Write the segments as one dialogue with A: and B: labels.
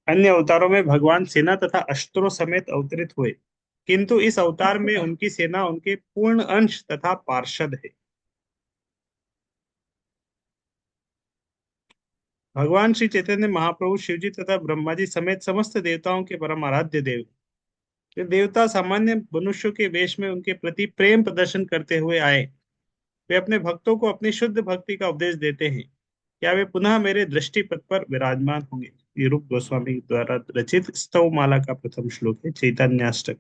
A: अन्य अवतारों में भगवान सेना तथा अस्त्रों समेत अवतरित हुए, किंतु इस अवतार में उनकी सेना उनके पूर्ण अंश तथा पार्षद है। भगवान श्री चैतन्य महाप्रभु शिवजी तथा ब्रह्मा जी समेत समस्त देवताओं के परम आराध्य देव। ये देवता सामान्य मनुष्यों के वेश में उनके प्रति प्रेम प्रदर्शन करते हुए आए। वे अपने भक्तों को अपनी शुद्ध भक्ति का उपदेश देते हैं। क्या वे पुनः मेरे दृष्टि पथ पर विराजमान होंगे? ये रूप गोस्वामी द्वारा रचित स्तव माला का प्रथम श्लोक है, चैतन्याष्टक।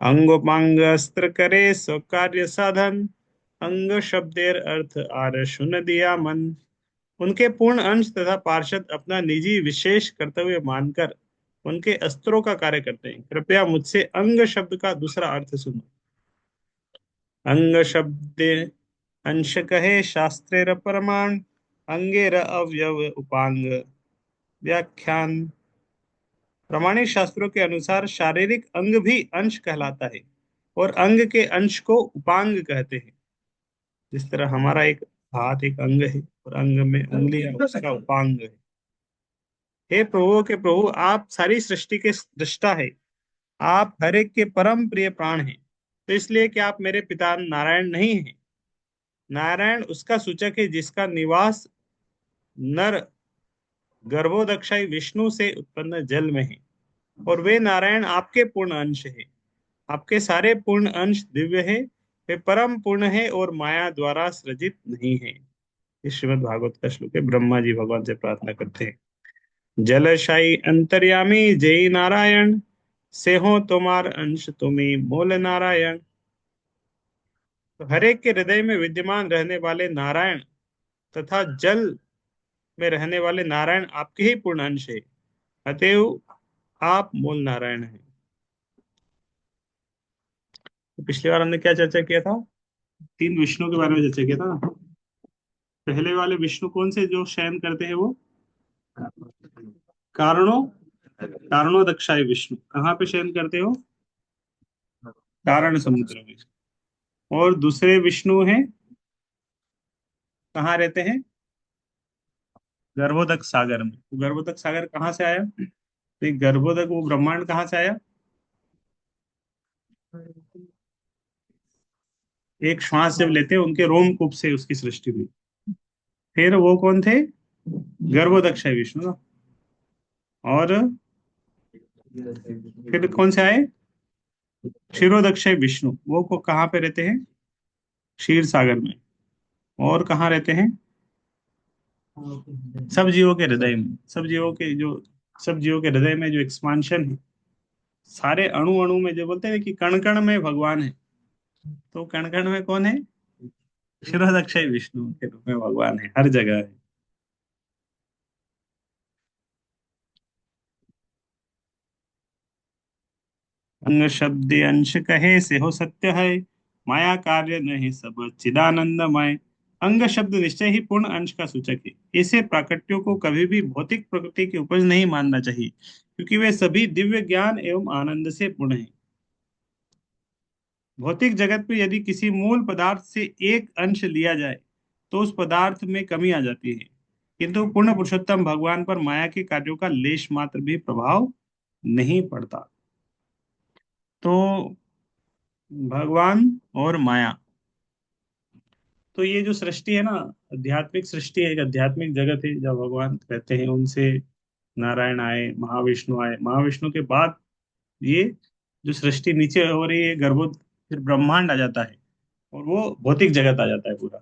A: अंगोपांग अस्त्र करे सो कार्य साधन, अंग शब्देर अर्थ आर सुन दिया मन। उनके पूर्ण अंश तथा पार्षद अपना निजी विशेष कर्तव्य मानकर उनके अस्त्रों का कार्य करते हैं। कृपया मुझसे अंग शब्द का दूसरा अर्थ सुनो। अंग शब्द अंश कहे शास्त्रेर प्रमाण, अंगेर अवयव उपांग व्याख्यान। प्रमाणिक शास्त्रों के अनुसार शारीरिक अंग भी अंश कहलाता है और अंग के अंश को उपांग कहते हैं। जिस तरह हमारा एक हाथ एक अंग है और अंग में उंगली है, उसका उपांग है। हे प्रभु के प्रभु, आप सारी सृष्टि के दृष्टा है। आप हर एक के परम प्रिय प्राण हैं। तो इसलिए कि आप मेरे पिता नारायण नहीं हैं। नारायण उसका सूचक है जिसका निवास नर गर्भोदक्षाई विष्णु से उत्पन्न जल में है, और वे नारायण आपके पूर्ण अंश है। आपके सारे पूर्ण अंश दिव्य है। वे परम पूर्ण है और माया द्वारा सृजित नहीं है। इस श्रीमद् भागवत का श्लोक है। ब्रह्मा जी भगवान से प्रार्थना करते हैं, जलशाई अंतर्यामी जय नारायण, से हो तुम्हार अंश तुम्ही मूल नारायण। तो हर एक के हृदय में विद्यमान रहने वाले नारायण तथा जल में रहने वाले नारायण आपके ही पूर्ण अंश है। अतएव आप मूल नारायण हैं। तो पिछली बार हमने क्या चर्चा किया था? तीन विष्णु के बारे में चर्चा किया था ना। पहले वाले विष्णु कौन से, जो शयन करते हैं वो? कारणों कारणों दक्षाय विष्णु कहाँ पे शयन करते हो? कारण समुद्र में। और दूसरे विष्णु हैं, कहाँ रहते हैं? गर्भोदक सागर में। गर्भोदक सागर कहाँ से आया? तो ये गर्भोदक वो ब्रह्मांड कहाँ से आया? एक श्वास जब लेते हैं उनके रोमकूप से उसकी सृष्टि हुई। फिर वो कौन थे? गर्भोदक्षाय विष्णु ना। और फिर कौन से आए? क्षीरोदक्षाय विष्णु। वो को कहाँ पे रहते हैं? क्षीर सागर में। और कहाँ रहते हैं? सब जीवों के हृदय में। सब जीवों के हृदय में जो एक्सपांशन है, सारे अणु अणु में, जो बोलते हैं कि कण कण में भगवान है, तो कण कण में कौन है? क्षीरोदक्षाय विष्णु के रूप में भगवान है, हर जगह है। अंग शब्द अंश कहे से हो सत्य है, माया कार्य नहीं सब चिदानंदमय। अंग शब्द निश्चय ही पूर्ण अंश का सूचक है। ऐसे प्राकट्यों को कभी भी भौतिक प्रकृति की उपज नहीं मानना चाहिए, क्योंकि वे सभी दिव्य ज्ञान एवं आनंद से पूर्ण हैं। भौतिक जगत में यदि किसी मूल पदार्थ से एक अंश लिया जाए तो उस पदार्थ में कमी आ जाती है, किंतु पूर्ण पुरुषोत्तम भगवान पर माया के कार्यों का लेश मात्र भी प्रभाव नहीं पड़ता। तो भगवान और माया, तो ये जो सृष्टि है ना, आध्यात्मिक सृष्टि है, एक आध्यात्मिक जगत है जब भगवान रहते हैं। उनसे नारायण आए, महाविष्णु आए, महाविष्णु के बाद ये जो सृष्टि नीचे हो रही है, गर्भोद, फिर ब्रह्मांड आ जाता है और वो भौतिक जगत आ जाता है पूरा।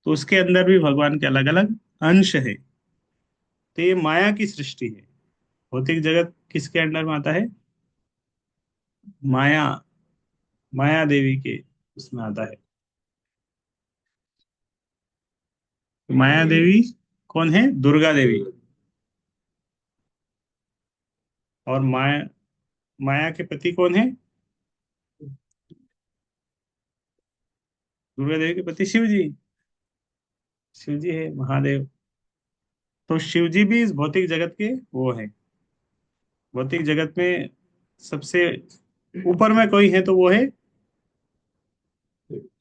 A: तो उसके अंदर भी भगवान के अलग अलग अंश है। तो ये माया की सृष्टि है। भौतिक जगत किसके अंडर में आता है? माया, माया देवी के उसमें आता है। तो माया देवी कौन है? दुर्गा देवी। और माया माया के पति कौन है? दुर्गा देवी के पति शिव जी। शिव जी है महादेव। तो शिव जी भी इस भौतिक जगत के वो है। भौतिक जगत में सबसे ऊपर में कोई है तो वो है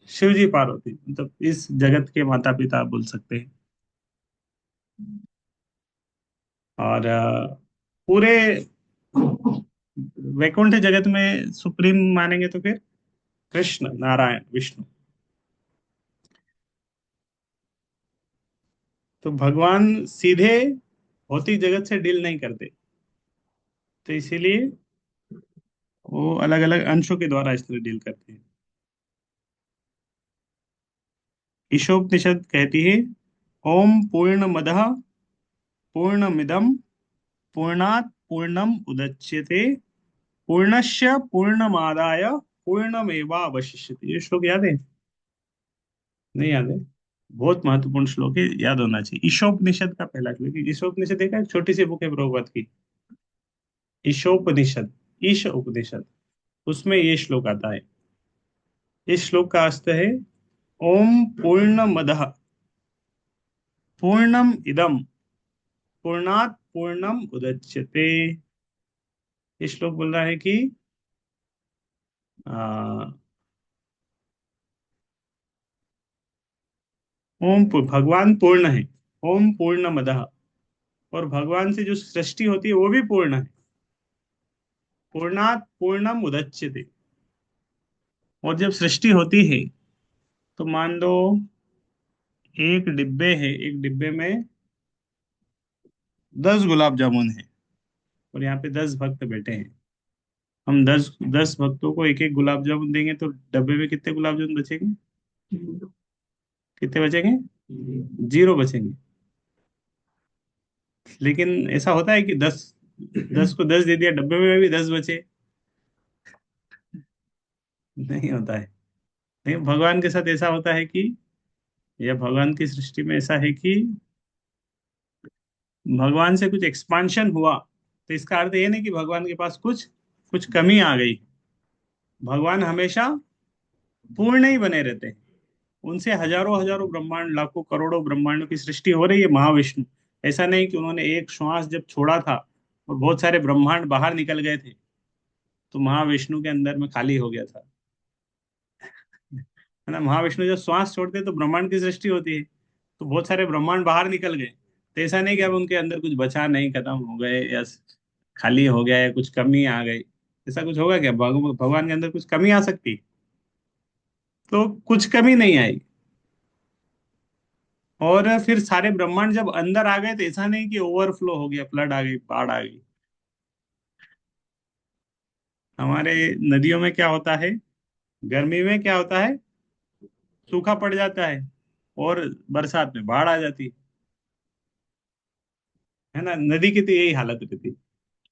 A: शिव जी पार्वती, मतलब इस जगत के माता पिता आप बोल सकते हैं। और पूरे वैकुंठ जगत में सुप्रीम मानेंगे तो फिर कृष्ण, नारायण, विष्णु। तो भगवान सीधे भौतिक जगत से डील नहीं करते, तो इसीलिए वो अलग अलग अंशों के द्वारा इस तरह डील करते हैं। ईशोपनिषद कहती है, ओम पूर्णमदः पूर्णमिदं पूर्णात् पूर्णम उदच्यते पूर्णस्य पूर्णमादाय पूर्णमेवावशिष्यते। ये श्लोक याद है? नहीं याद है? बहुत महत्वपूर्ण श्लोक है, याद होना चाहिए। ईशोपनिषद का पहला श्लोक। ईशोपनिषद देखा है? छोटी सी बुक है प्रभुपाद की, ईशोपनिषद, ईश उपनिषद, उसमें ये श्लोक आता है। इस श्लोक का अर्थ है, ओम पूर्णमदः पूर्णम इदम पूर्णात् पूर्णम उदच्यते। ये श्लोक बोल रहा है कि आ, भगवान पूर्ण है, ओम पूर्णमदः, और भगवान से जो सृष्टि होती है वो भी पूर्ण है, पूर्णात् पूर्णम उदच्यते। और जब सृष्टि होती है तो मान लो एक डिब्बे है, एक डिब्बे में 10 गुलाब जामुन है, और यहाँ पे 10 भक्त बैठे हैं। हम 10 10 भक्तों को एक एक गुलाब जामुन देंगे तो डब्बे में कितने गुलाब जामुन बचेंगे? कितने बचेंगे? 0 बचेंगे। लेकिन ऐसा होता है कि 10 को 10 दे दिया, डब्बे में भी 10 बचे? नहीं होता है। लेकिन भगवान के साथ ऐसा होता है कि, या भगवान की सृष्टि में ऐसा है कि भगवान से कुछ एक्सपांशन हुआ, तो इसका अर्थ ये नहीं कि भगवान के पास कुछ कुछ कमी आ गई। भगवान हमेशा पूर्ण ही बने रहते हैं। उनसे हजारों हजारों ब्रह्मांड, लाखों करोड़ों ब्रह्मांडों की सृष्टि हो रही है महाविष्णु। ऐसा नहीं कि उन्होंने एक श्वास जब छोड़ा था और बहुत सारे ब्रह्मांड बाहर निकल गए थे तो महाविष्णु के अंदर में खाली हो गया था, है ना। महाविष्णु जब श्वास छोड़ते तो ब्रह्मांड की सृष्टि होती है, तो बहुत सारे ब्रह्मांड बाहर निकल गए। तो ऐसा नहीं कि अब उनके अंदर कुछ बचा नहीं, खत्म हो गए, या खाली हो गया, या कुछ कमी आ गई। ऐसा कुछ होगा क्या? भगवान के अंदर कुछ कमी आ सकती? तो कुछ कमी नहीं आई। और फिर सारे ब्रह्मांड जब अंदर आ गए तो ऐसा नहीं कि ओवरफ्लो हो गया, फ्लड आ गई, बाढ़ आ गई। हमारे नदियों में क्या होता है, गर्मी में क्या होता है, सूखा पड़ जाता है, और बरसात में बाढ़ आ जाती है ना। नदी की तो यही हालत रहती है,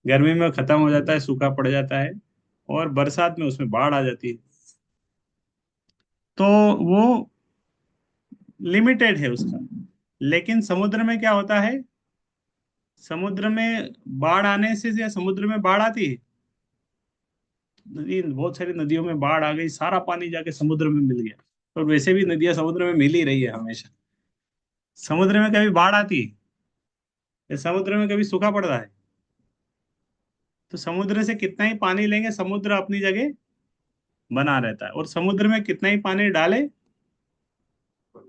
A: गर्मी में खत्म हो जाता है, सूखा पड़ जाता है, और बरसात में उसमें बाढ़ आ जाती है। तो वो लिमिटेड है उसका। लेकिन समुद्र में क्या होता है, समुद्र में बाढ़ आने से, या समुद्र में बाढ़ आती है, नदी, बहुत सारी नदियों में बाढ़ आ गई, सारा पानी जाके समुद्र में मिल गया। और वैसे भी नदियां समुद्र में मिल ही रही है हमेशा। समुद्र में कभी बाढ़ आती है, या समुद्र में कभी सूखा पड़ रहा है? तो समुद्र से कितना ही पानी लेंगे, समुद्र अपनी जगह बना रहता है, और समुद्र में कितना ही पानी डाले,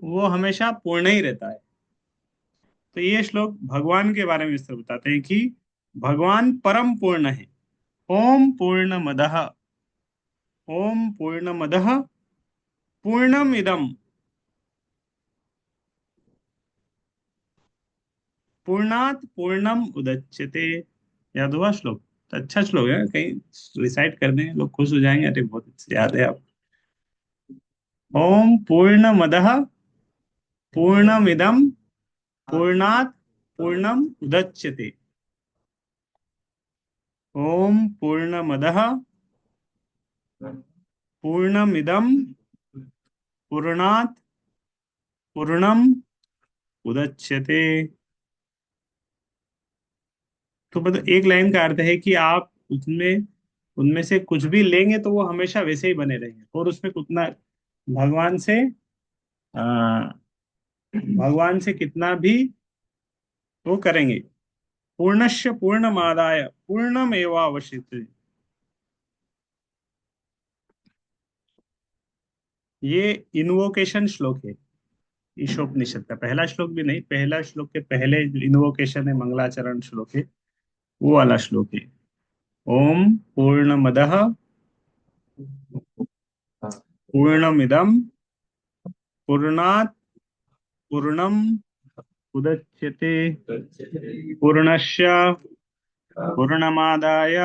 A: वो हमेशा पूर्ण ही रहता है। तो ये श्लोक भगवान के बारे में इस तरह बताते हैं कि भगवान परम पूर्ण है। ओम पूर्णमदः ओम पूर्णमदः पूर्णमिदं पूर्णात पूर्णम उदच्यते। याद हुआ श्लोक? तो अच्छा श्लोक है, कहीं रिसाइट कर दें, लोग खुश हो जाएंगे, अरे बहुत अच्छे याद है आप। ओम पूर्णमदः पूर्णमिदं पूर्णात पूर्णम उदच्यते। ओम पूर्णमदः पूर्णमिदं पूर्णात पूर्णम उदच्यते। तो मतलब एक लाइन का अर्थ है कि आप उसमें, उनमें से कुछ भी लेंगे तो वो हमेशा वैसे ही बने रहेंगे, और उसमें कितना भगवान से आ, भगवान से कितना भी वो करेंगे, पूर्णस्य पूर्णमादाय पूर्णमेवावशिष्यते। ये इन्वोकेशन श्लोक है ईशोपनिषद का। पहला श्लोक भी नहीं, पहला श्लोक के पहले इन्वोकेशन है, मंगलाचरण श्लोक है। वो वाला श्लोक है। ओम पूर्णमदः पूर्णमिदं पूर्णात् पूर्णम उदच्यते पूर्णस्य पूर्णमादाय